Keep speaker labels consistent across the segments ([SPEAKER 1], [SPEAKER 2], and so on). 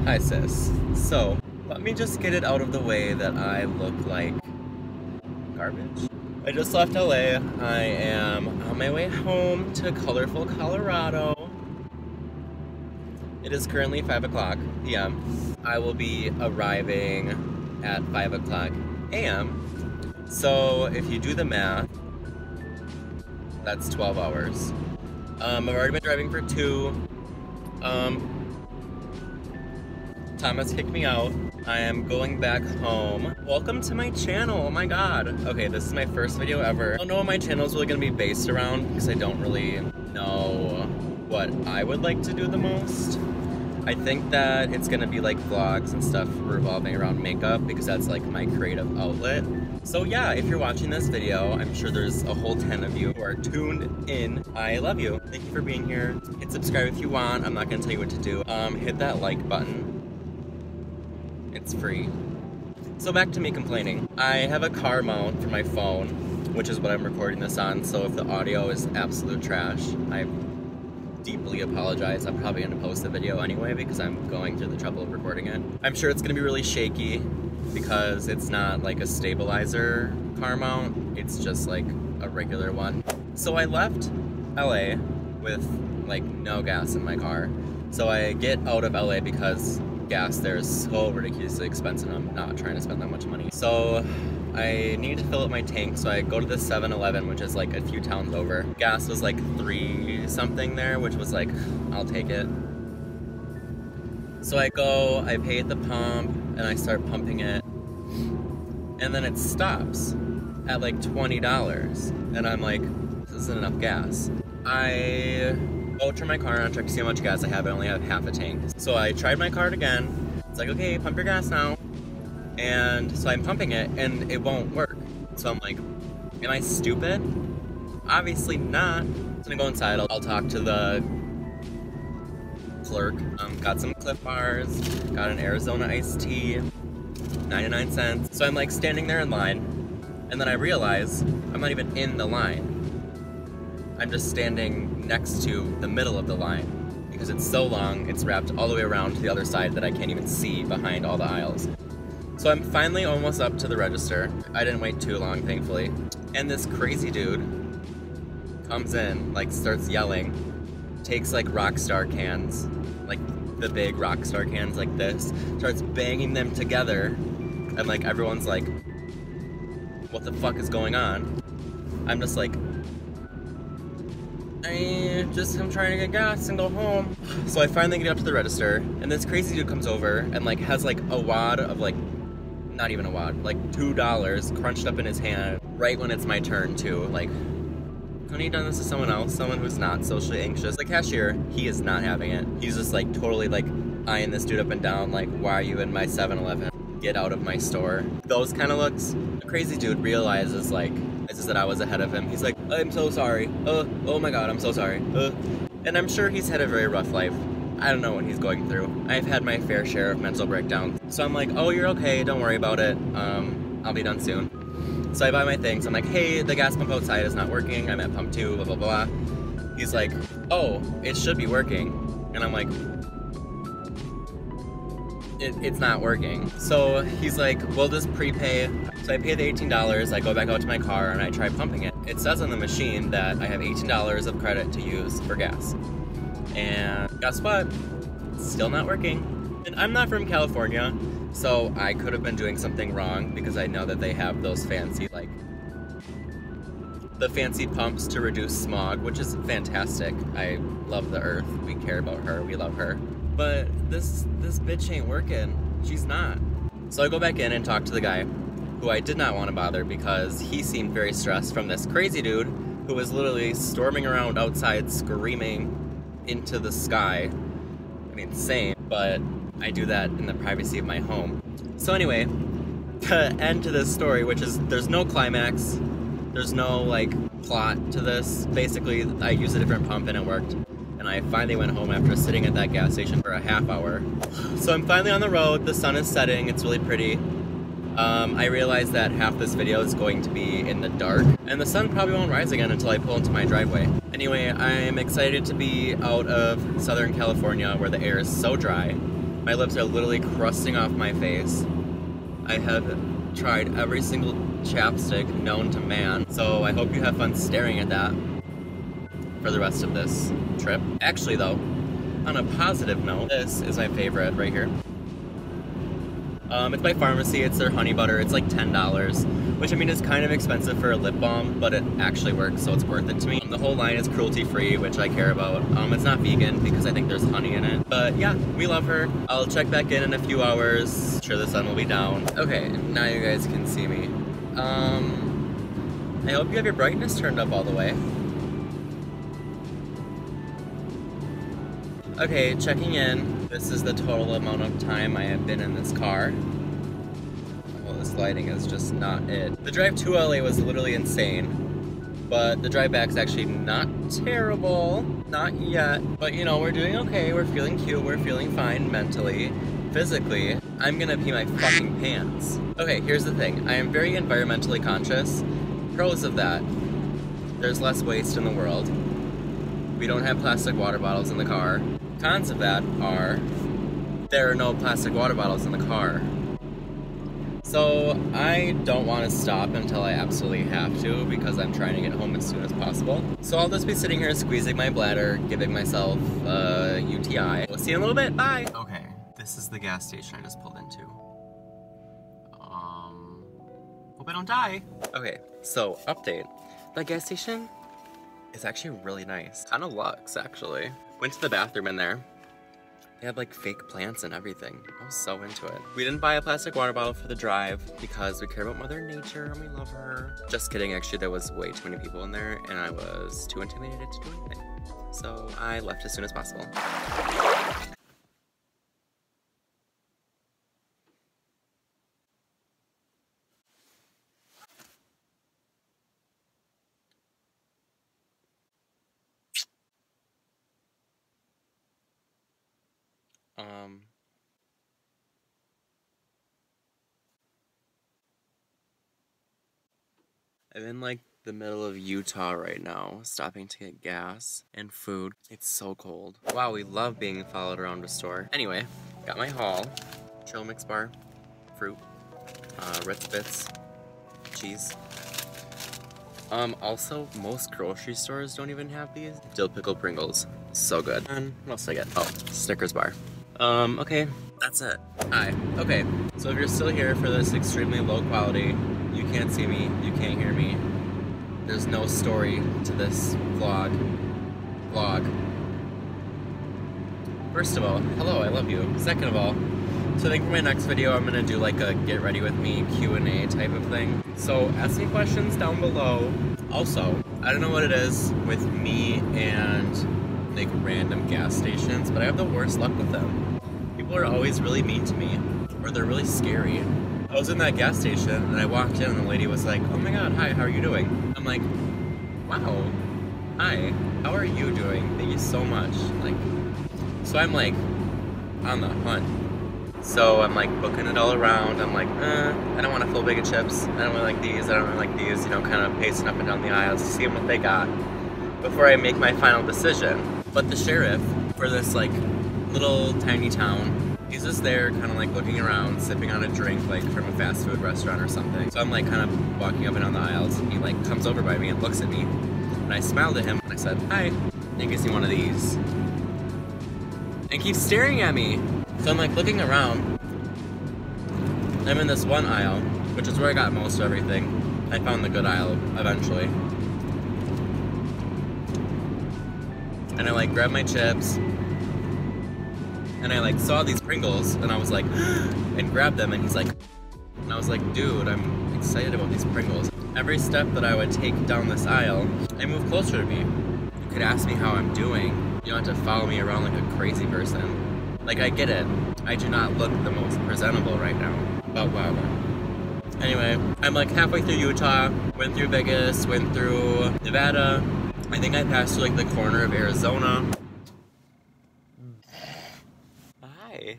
[SPEAKER 1] Hi sis. So, let me just get it out of the way that I look like garbage. I just left LA. I am on my way home to colorful Colorado. It is currently 5 o'clock p.m. I will be arriving at 5 o'clock a.m. So if you do the math, that's 12 hours. I've already been driving for 2. Thomas kicked me out. I am going back home. Welcome to my channel, oh my god. Okay, this is my first video ever. I don't know what my channel is really gonna be based around because I don't really know what I would like to do the most. I think that it's gonna be like vlogs and stuff revolving around makeup because that's like my creative outlet. So yeah, if you're watching this video, I'm sure there's a whole 10 of you who are tuned in. I love you. Thank you for being here. Hit subscribe if you want. I'm not gonna tell you what to do. Hit that like button. It's free. So back to me complaining. I have a car mount for my phone, which is what I'm recording this on, so if the audio is absolute trash, I deeply apologize. I'm probably gonna post the video anyway because I'm going through the trouble of recording it. I'm sure it's gonna be really shaky because it's not like a stabilizer car mount, it's just like a regular one. So I left LA with like no gas in my car. So I get out of LA because gas there is so ridiculously expensive and I'm not trying to spend that much money. So I need to fill up my tank, so I go to the 7-Eleven, which is like a few towns over. Gas was like $3 something there, which was like, I'll take it. So I go, I pay at the pump, and I start pumping it. And then it stops at like $20. And I'm like, this isn't enough gas. I go turn my car on, check to see how much gas I have. I only have half a tank. So I tried my card again. It's like, okay, pump your gas now. And so I'm pumping it and it won't work. So I'm like, am I stupid? Obviously not. So I'm gonna go inside. I'll talk to the clerk. Got some Cliff Bars, got an Arizona iced tea, 99 cents. So I'm like standing there in line, and then I realize I'm not even in the line. I'm just standing next to the middle of the line because it's so long, it's wrapped all the way around to the other side that I can't even see behind all the aisles. So I'm finally almost up to the register. I didn't wait too long, thankfully. And this crazy dude comes in, like starts yelling, takes like Rockstar cans, like the big Rockstar cans like this, starts banging them together, and like everyone's like, what the fuck is going on? I'm just like, I'm trying to get gas and go home. So I finally get up to the register, and this crazy dude comes over and like has like a wad of like, not even a wad, like $2 crunched up in his hand right when it's my turn too. Like, couldn't he done this to someone else? Someone who's not socially anxious? The cashier, he is not having it. He's just like totally like eyeing this dude up and down like, why are you in my 7-Eleven? Get out of my store. Those kind of looks. The crazy dude realizes like, that I was ahead of him. He's like, I'm so sorry. Oh my god, I'm so sorry. And I'm sure he's had a very rough life. I don't know what he's going through. I've had my fair share of mental breakdowns. So I'm like, oh, you're okay, don't worry about it. I'll be done soon. So I buy my things. I'm like, hey, the gas pump outside is not working. I'm at pump 2, blah, blah, blah. He's like, oh, it should be working. And I'm like, it's not working. So he's like, we'll just prepay. So I pay the $18, I go back out to my car and I try pumping it. It says on the machine that I have $18 of credit to use for gas. And guess what? It's still not working. And I'm not from California, so I could have been doing something wrong because I know that they have those fancy, like, the fancy pumps to reduce smog, which is fantastic. I love the earth. We care about her. We love her. But this bitch ain't working. She's not. So I go back in and talk to the guy, who I did not want to bother because he seemed very stressed from this crazy dude who was literally storming around outside screaming into the sky. I mean, same, but I do that in the privacy of my home. So anyway, the end to this story, which is there's no climax, there's no like plot to this. Basically, I used a different pump and it worked. And I finally went home after sitting at that gas station for a half hour. So I'm finally on the road, the sun is setting, it's really pretty. I realized that half this video is going to be in the dark, and the sun probably won't rise again until I pull into my driveway. Anyway, I'm excited to be out of Southern California where the air is so dry. My lips are literally crusting off my face. I have tried every single chapstick known to man, so I hope you have fun staring at that for the rest of this trip. Actually though, on a positive note, this is my favorite right here. It's by Pharmacy, it's their honey butter, it's like $10, which I mean is kind of expensive for a lip balm, but it actually works, so it's worth it to me. The whole line is cruelty free, which I care about. It's not vegan because I think there's honey in it, but yeah, we love her. I'll check back in a few hours. I'm sure the sun will be down. Okay, now you guys can see me. I hope you have your brightness turned up all the way. Okay, checking in. This is the total amount of time I have been in this car. Well, this lighting is just not it. The drive to LA was literally insane, but the drive back is actually not terrible. Not yet. But you know, we're doing okay. We're feeling cute. We're feeling fine mentally. Physically, I'm gonna pee my fucking pants. Okay, here's the thing. I am very environmentally conscious. Pros of that, there's less waste in the world. We don't have plastic water bottles in the car. Cons of that are there are no plastic water bottles in the car. So I don't want to stop until I absolutely have to because I'm trying to get home as soon as possible. So I'll just be sitting here squeezing my bladder, giving myself a UTI. We'll see you in a little bit, bye! Okay, this is the gas station I just pulled into. Hope I don't die. Okay, so update. That gas station is actually really nice. Kind of luxe, actually. Went to the bathroom in there. They had like fake plants and everything. I was so into it. We didn't buy a plastic water bottle for the drive because we care about Mother Nature and we love her. Just kidding, actually there was way too many people in there and I was too intimidated to do anything. So I left as soon as possible. I'm in like the middle of Utah right now, stopping to get gas and food. It's so cold. Wow, we love being followed around a store. Anyway, got my haul. Trail mix bar, fruit, Ritz Bits, cheese. Also, most grocery stores don't even have these. Dill pickle Pringles, so good. And what else did I get? Oh, Snickers bar. Okay, that's it. Hi. Okay, so if you're still here for this extremely low quality, you can't see me, you can't hear me, there's no story to this vlog. First of all, hello, I love you. Second of all, so I think for my next video I'm gonna do like a get ready with me Q&A type of thing. So ask me questions down below. Also, I don't know what it is with me and like random gas stations, but I have the worst luck with them. People are always really mean to me, or they're really scary. I was in that gas station and I walked in and the lady was like, oh my god, hi, how are you doing? I'm like, wow, hi, how are you doing? Thank you so much. Like, so I'm like on the hunt. So I'm like booking it all around. I'm like, I don't want a full bag of chips. I don't really like these. I don't really like these. You know, kind of pacing up and down the aisles, seeing what they got before I make my final decision. But the sheriff for this like little tiny town, he's just there kind of like looking around, sipping on a drink like from a fast food restaurant or something. So I'm like kind of walking up and down the aisles and he like comes over by me and looks at me. And I smiled at him and I said, hi, and he gives me one of these. And keeps staring at me. So I'm like looking around. I'm in this one aisle, which is where I got most of everything. I found the good aisle eventually. And I like grabbed my chips. And I like saw these Pringles and I was like, and grabbed them and he's like, and I was like, dude, I'm excited about these Pringles. Every step that I would take down this aisle, I moved closer to me. You could ask me how I'm doing. You don't have to follow me around like a crazy person. Like, I get it. I do not look the most presentable right now. But whatever. Anyway, I'm like halfway through Utah, went through Vegas, went through Nevada. I think I passed through like the corner of Arizona. Hi.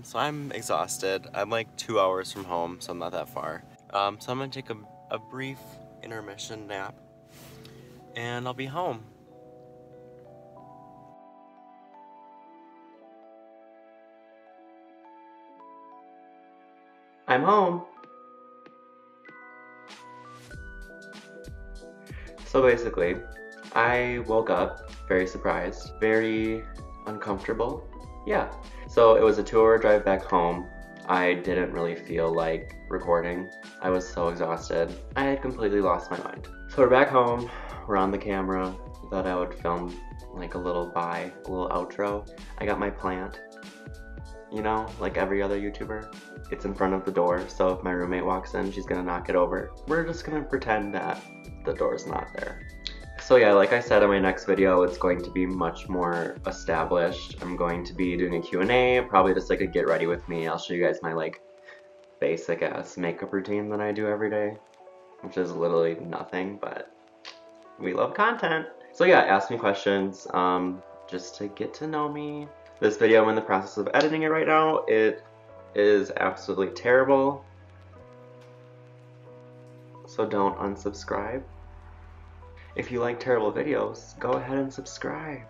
[SPEAKER 1] So I'm exhausted. I'm like 2 hours from home, so I'm not that far. So I'm gonna take a brief intermission nap, and I'll be home.
[SPEAKER 2] I'm home. So basically, I woke up very surprised, very uncomfortable. Yeah. So it was a 2-hour drive back home. I didn't really feel like recording. I was so exhausted. I had completely lost my mind. So we're back home, we're on the camera. Thought I would film like a little outro. I got my plant, you know, like every other YouTuber. It's in front of the door, so if my roommate walks in, she's gonna knock it over. We're just gonna pretend that the door's not there. So yeah, like I said in my next video, it's going to be much more established. I'm going to be doing a Q&A, probably just like a get ready with me. I'll show you guys my like basic ass makeup routine that I do every day, which is literally nothing, but we love content. So yeah, ask me questions, just to get to know me. This video, I'm in the process of editing it right now. It is absolutely terrible, so don't unsubscribe. If you like terrible videos, go ahead and subscribe.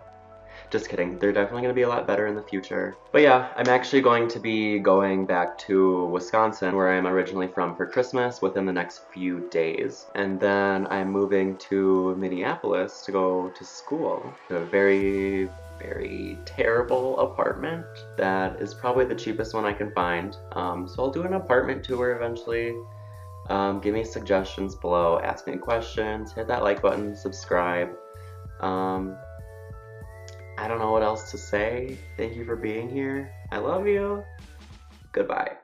[SPEAKER 2] Just kidding, they're definitely going to be a lot better in the future. But yeah, I'm actually going to be going back to Wisconsin, where I'm originally from, for Christmas within the next few days. And then I'm moving to Minneapolis to go to school, to a very, very terrible apartment that is probably the cheapest one I can find. So I'll do an apartment tour eventually. Give me suggestions below, ask me questions, hit that like button, subscribe. I don't know what else to say. Thank you for being here. I love you. Goodbye.